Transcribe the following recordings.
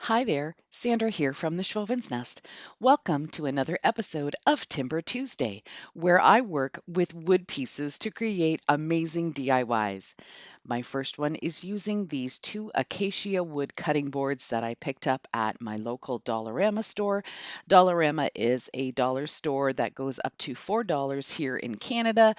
Hi there, Sandra here from the Schwowin's Nest. Welcome to another episode of Timber Tuesday, where I work with wood pieces to create amazing DIYs. My first one is using these two acacia wood cutting boards that I picked up at my local Dollarama store. Dollarama is a dollar store that goes up to $4 here in Canada,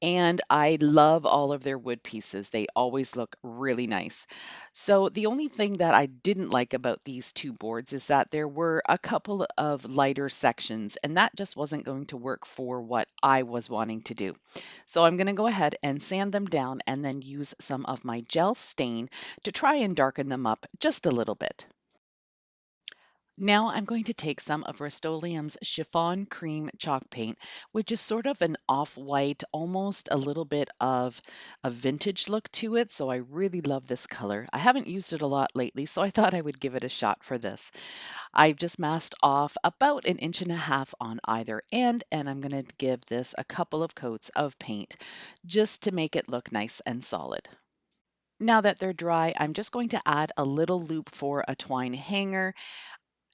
and I love all of their wood pieces. They always look really nice. So the only thing that I didn't like about these two boards is that there were a couple of lighter sections, and that just wasn't going to work for what I was wanting to do. So I'm going to go ahead and sand them down and then use some of my gel stain to try and darken them up just a little bit. Now I'm going to take some of Rust-Oleum's Chiffon Cream Chalk Paint, which is sort of an off-white, almost a little bit of a vintage look to it. So I really love this color. I haven't used it a lot lately, so I thought I would give it a shot for this. I've just masked off about 1.5 inches on either end, and I'm going to give this a couple of coats of paint just to make it look nice and solid. Now that they're dry, I'm just going to add a little loop for a twine hanger.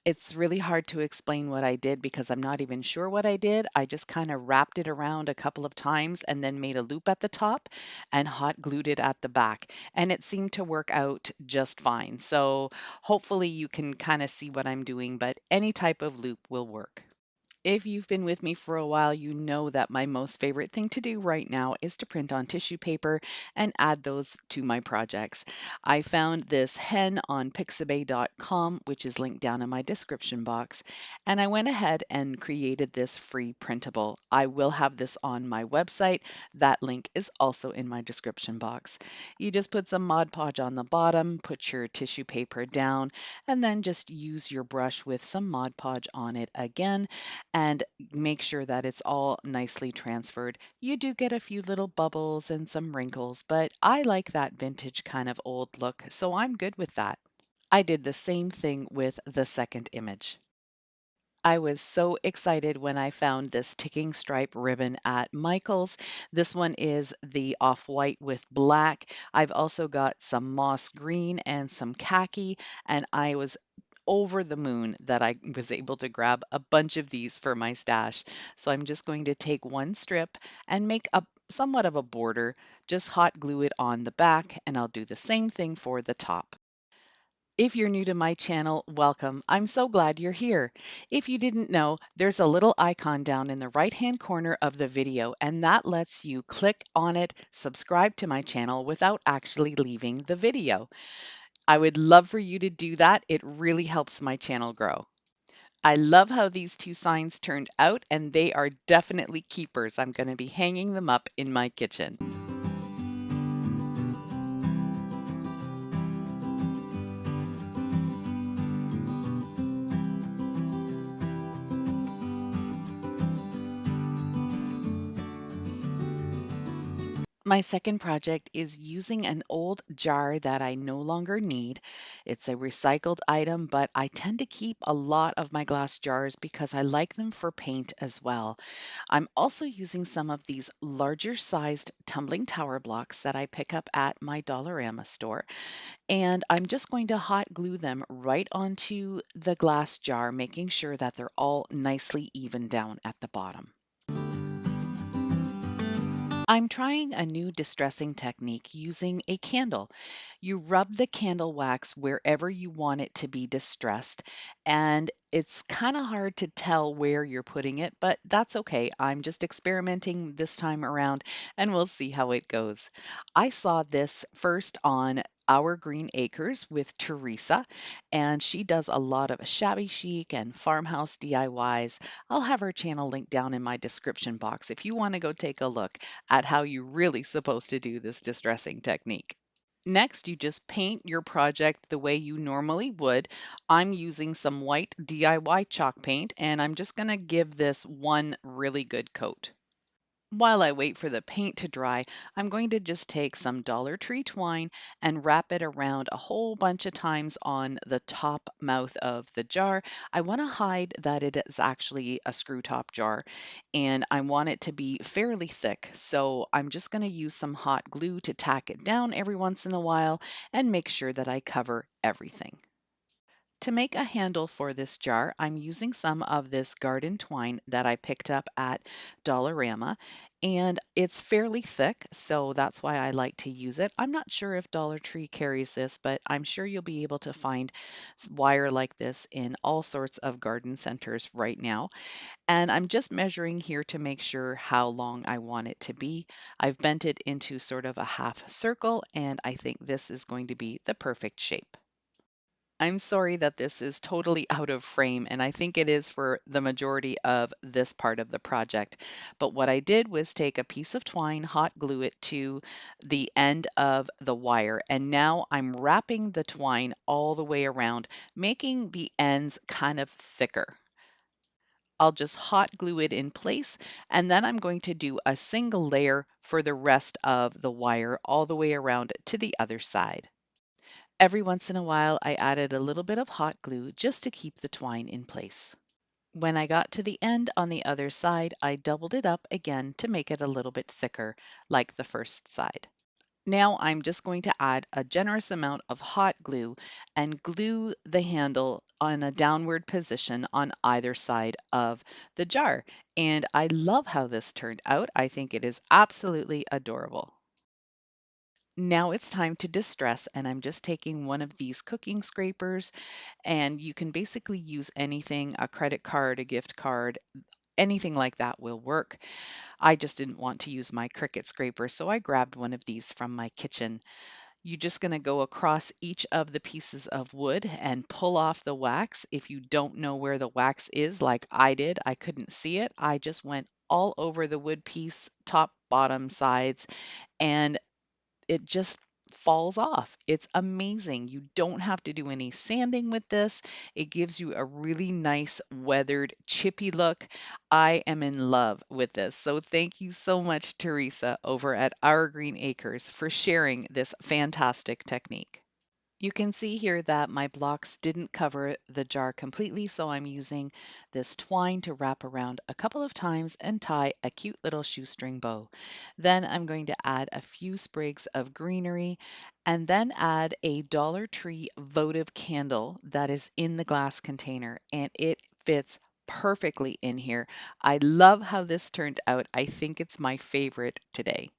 It's really hard to explain what I did because I'm not even sure what I did. I just kind of wrapped it around a couple of times and then made a loop at the top and hot glued it at the back. And it seemed to work out just fine. So hopefully you can kind of see what I'm doing, but any type of loop will work. If you've been with me for a while, you know that my most favorite thing to do right now is to print on tissue paper and add those to my projects. I found this hen on pixabay.com, which is linked down in my description box, and I went ahead and created this free printable. I will have this on my website. That link is also in my description box. You just put some Mod Podge on the bottom, put your tissue paper down, and then just use your brush with some Mod Podge on it again and make sure that it's all nicely transferred. You do get a few little bubbles and some wrinkles, but I like that vintage kind of old look, so I'm good with that. I did the same thing with the second image. I was so excited when I found this ticking stripe ribbon at Michael's. This one is the off-white with black. I've also got some moss green and some khaki, and I was over the moon that I was able to grab a bunch of these for my stash. So I'm just going to take one strip and make a somewhat of a border, just hot glue it on the back, and I'll do the same thing for the top. If you're new to my channel, welcome. I'm so glad you're here. If you didn't know, there's a little icon down in the right-hand corner of the video, and that lets you click on it, subscribe to my channel without actually leaving the video. I would love for you to do that. It really helps my channel grow. I love how these two signs turned out, and they are definitely keepers. I'm going to be hanging them up in my kitchen. My second project is using an old jar that I no longer need. It's a recycled item, but I tend to keep a lot of my glass jars because I like them for paint as well. I'm also using some of these larger sized tumbling tower blocks that I pick up at my Dollarama store, and I'm just going to hot glue them right onto the glass jar, making sure that they're all nicely even down at the bottom. I'm trying a new distressing technique using a candle. You rub the candle wax wherever you want it to be distressed, and it's kind of hard to tell where you're putting it, but that's okay. I'm just experimenting this time around, and we'll see how it goes. I saw this first on Our Green Acres with Teresa, and she does a lot of shabby chic and farmhouse DIYs. I'll have her channel linked down in my description box if you want to go take a look at how you're really supposed to do this distressing technique. Next, you just paint your project the way you normally would. I'm using some white DIY chalk paint, and I'm just going to give this one really good coat. While I wait for the paint to dry, I'm going to just take some Dollar Tree twine and wrap it around a whole bunch of times on the top mouth of the jar. I want to hide that it is actually a screw top jar, and I want it to be fairly thick. So I'm just going to use some hot glue to tack it down every once in a while and make sure that I cover everything. To make a handle for this jar, I'm using some of this garden twine that I picked up at Dollarama, and it's fairly thick, so that's why I like to use it. I'm not sure if Dollar Tree carries this, but I'm sure you'll be able to find wire like this in all sorts of garden centers right now. And I'm just measuring here to make sure how long I want it to be. I've bent it into sort of a half circle, and I think this is going to be the perfect shape. I'm sorry that this is totally out of frame, and I think it is for the majority of this part of the project. But what I did was take a piece of twine, hot glue it to the end of the wire, and now I'm wrapping the twine all the way around, making the ends kind of thicker. I'll just hot glue it in place, and then I'm going to do a single layer for the rest of the wire all the way around to the other side. Every once in a while, I added a little bit of hot glue just to keep the twine in place. When I got to the end on the other side, I doubled it up again to make it a little bit thicker, like the first side. Now I'm just going to add a generous amount of hot glue and glue the handle on a downward position on either side of the jar. And I love how this turned out. I think it is absolutely adorable. Now it's time to distress, and I'm just taking one of these cooking scrapers, and you can basically use anything, a credit card, a gift card, anything like that will work. I just didn't want to use my Cricut scraper, so I grabbed one of these from my kitchen. You're just going to go across each of the pieces of wood and pull off the wax. If you don't know where the wax is, like I did, I couldn't see it. I just went all over the wood piece, top, bottom, sides, and it just falls off. It's amazing. You don't have to do any sanding with this. It gives you a really nice weathered chippy look. I am in love with this. So thank you so much, Teresa, over at Our Green Acres for sharing this fantastic technique. You can see here that my blocks didn't cover the jar completely, so I'm using this twine to wrap around a couple of times and tie a cute little shoestring bow. Then I'm going to add a few sprigs of greenery and then add a Dollar Tree votive candle that is in the glass container, and it fits perfectly in here. I love how this turned out. I think it's my favorite today.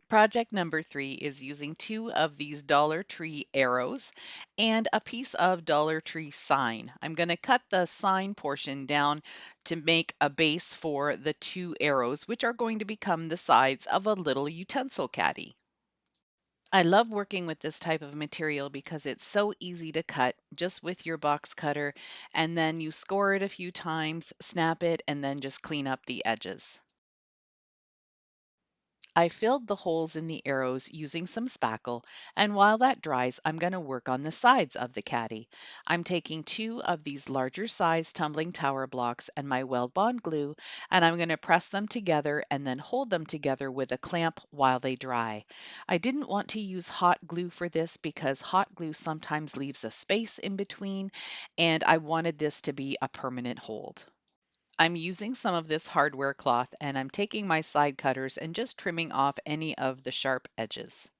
Project number 3 is using two of these Dollar Tree arrows and a piece of Dollar Tree sign. I'm going to cut the sign portion down to make a base for the two arrows, which are going to become the sides of a little utensil caddy. I love working with this type of material because it's so easy to cut just with your box cutter, and then you score it a few times, snap it, and then just clean up the edges. I filled the holes in the arrows using some spackle, and while that dries, I'm going to work on the sides of the caddy. I'm taking two of these larger size tumbling tower blocks and my weld bond glue, and I'm going to press them together and then hold them together with a clamp while they dry. I didn't want to use hot glue for this because hot glue sometimes leaves a space in between, and I wanted this to be a permanent hold. I'm using some of this hardware cloth, and I'm taking my side cutters and just trimming off any of the sharp edges.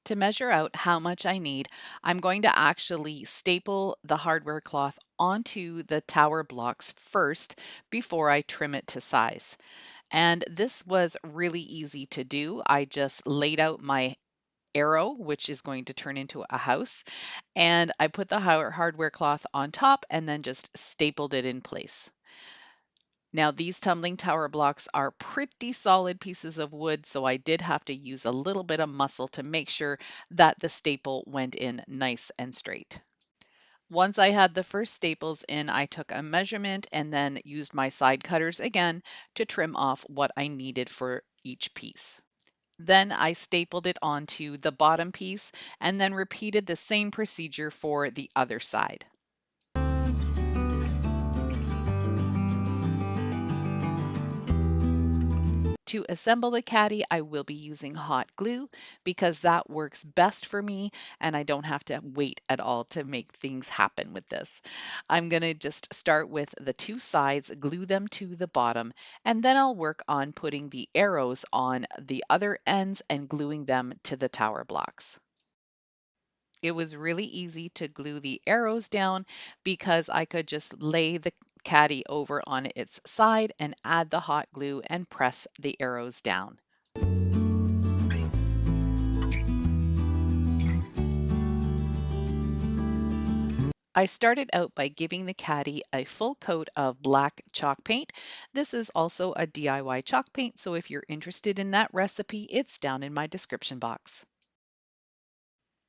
To measure out how much I need, I'm going to actually staple the hardware cloth onto the tower blocks first before I trim it to size. And this was really easy to do. I just laid out my arrow, which is going to turn into a house, and I put the hardware cloth on top and then just stapled it in place. Now, these tumbling tower blocks are pretty solid pieces of wood, so I did have to use a little bit of muscle to make sure that the staple went in nice and straight. Once I had the first staples in, I took a measurement and then used my side cutters again to trim off what I needed for each piece. Then I stapled it onto the bottom piece and then repeated the same procedure for the other side. To assemble the caddy, I will be using hot glue because that works best for me and I don't have to wait at all to make things happen with this. I'm going to just start with the two sides, glue them to the bottom, and then I'll work on putting the arrows on the other ends and gluing them to the tower blocks. It was really easy to glue the arrows down because I could just lay the caddy over on its side and add the hot glue and press the arrows down. I started out by giving the caddy a full coat of black chalk paint. This is also a DIY chalk paint, so if you're interested in that recipe, it's down in my description box.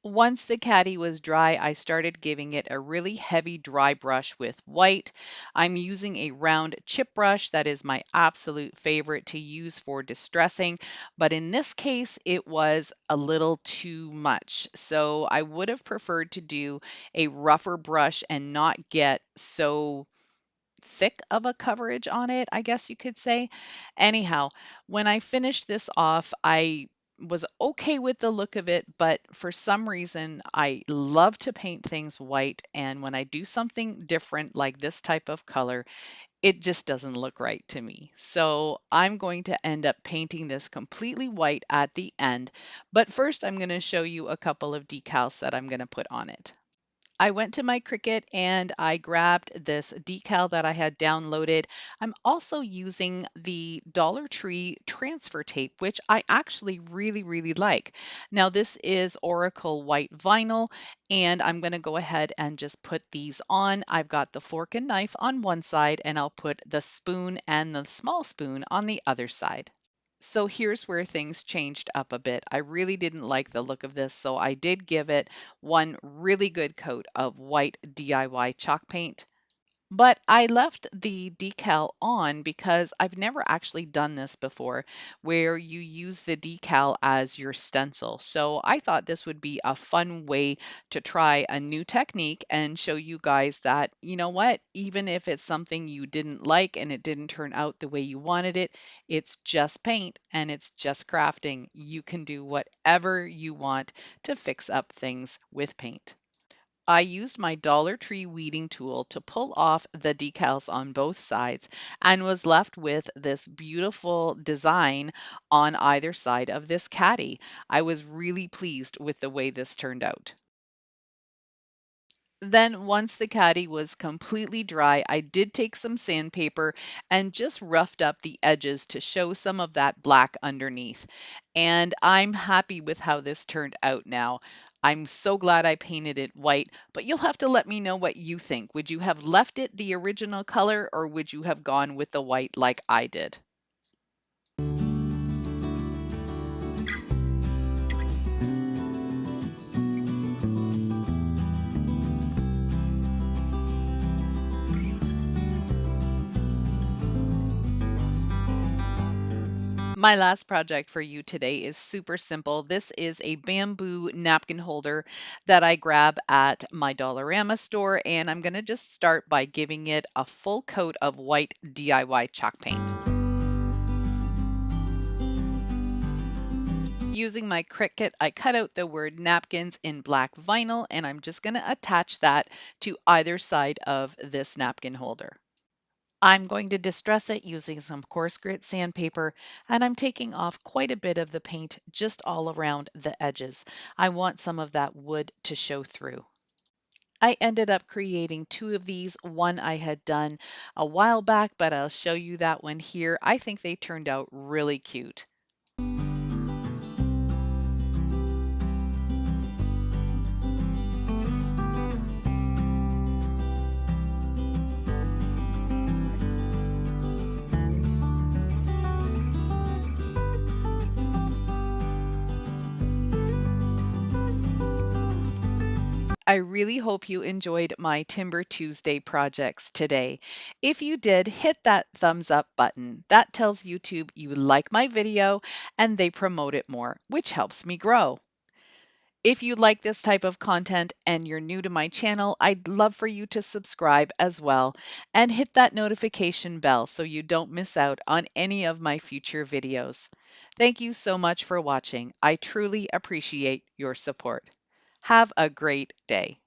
Once the caddy was dry, I started giving it a really heavy dry brush with white. I'm using a round chip brush that is my absolute favorite to use for distressing, but in this case, it was a little too much. So I would have preferred to do a rougher brush and not get so thick of a coverage on it, I guess you could say. Anyhow, when I finished this off, I was okay with the look of it, but for some reason, I love to paint things white. And when I do something different, like this type of color, it just doesn't look right to me. So I'm going to end up painting this completely white at the end. But first, I'm going to show you a couple of decals that I'm going to put on it. I went to my Cricut and I grabbed this decal that I had downloaded. I'm also using the Dollar Tree transfer tape, which I actually really like. Now, this is Oracle white vinyl, and I'm going to go ahead and just put these on. I've got the fork and knife on one side, and I'll put the spoon and the small spoon on the other side. So here's where things changed up a bit. I really didn't like the look of this, so I did give it one really good coat of white DIY chalk paint. But I left the decal on because I've never actually done this before, where you use the decal as your stencil. So I thought this would be a fun way to try a new technique and show you guys that, you know what, even if it's something you didn't like and it didn't turn out the way you wanted it, it's just paint and it's just crafting. You can do whatever you want to fix up things with paint. I used my Dollar Tree weeding tool to pull off the decals on both sides and was left with this beautiful design on either side of this caddy. I was really pleased with the way this turned out. Then once the caddy was completely dry, I did take some sandpaper and just roughed up the edges to show some of that black underneath. And I'm happy with how this turned out now. I'm so glad I painted it white, but you'll have to let me know what you think. Would you have left it the original color or would you have gone with the white like I did? My last project for you today is super simple. This is a bamboo napkin holder that I grab at my Dollarama store, and I'm going to just start by giving it a full coat of white DIY chalk paint. Using my Cricut, I cut out the word napkins in black vinyl, and I'm just going to attach that to either side of this napkin holder. I'm going to distress it using some coarse grit sandpaper, and I'm taking off quite a bit of the paint just all around the edges. I want some of that wood to show through. I ended up creating two of these. One I had done a while back, but I'll show you that one here. I think they turned out really cute. I really hope you enjoyed my Timber Tuesday projects today. If you did, hit that thumbs up button. That tells YouTube you like my video and they promote it more, which helps me grow. If you like this type of content and you're new to my channel, I'd love for you to subscribe as well and hit that notification bell so you don't miss out on any of my future videos. Thank you so much for watching. I truly appreciate your support. Have a great day.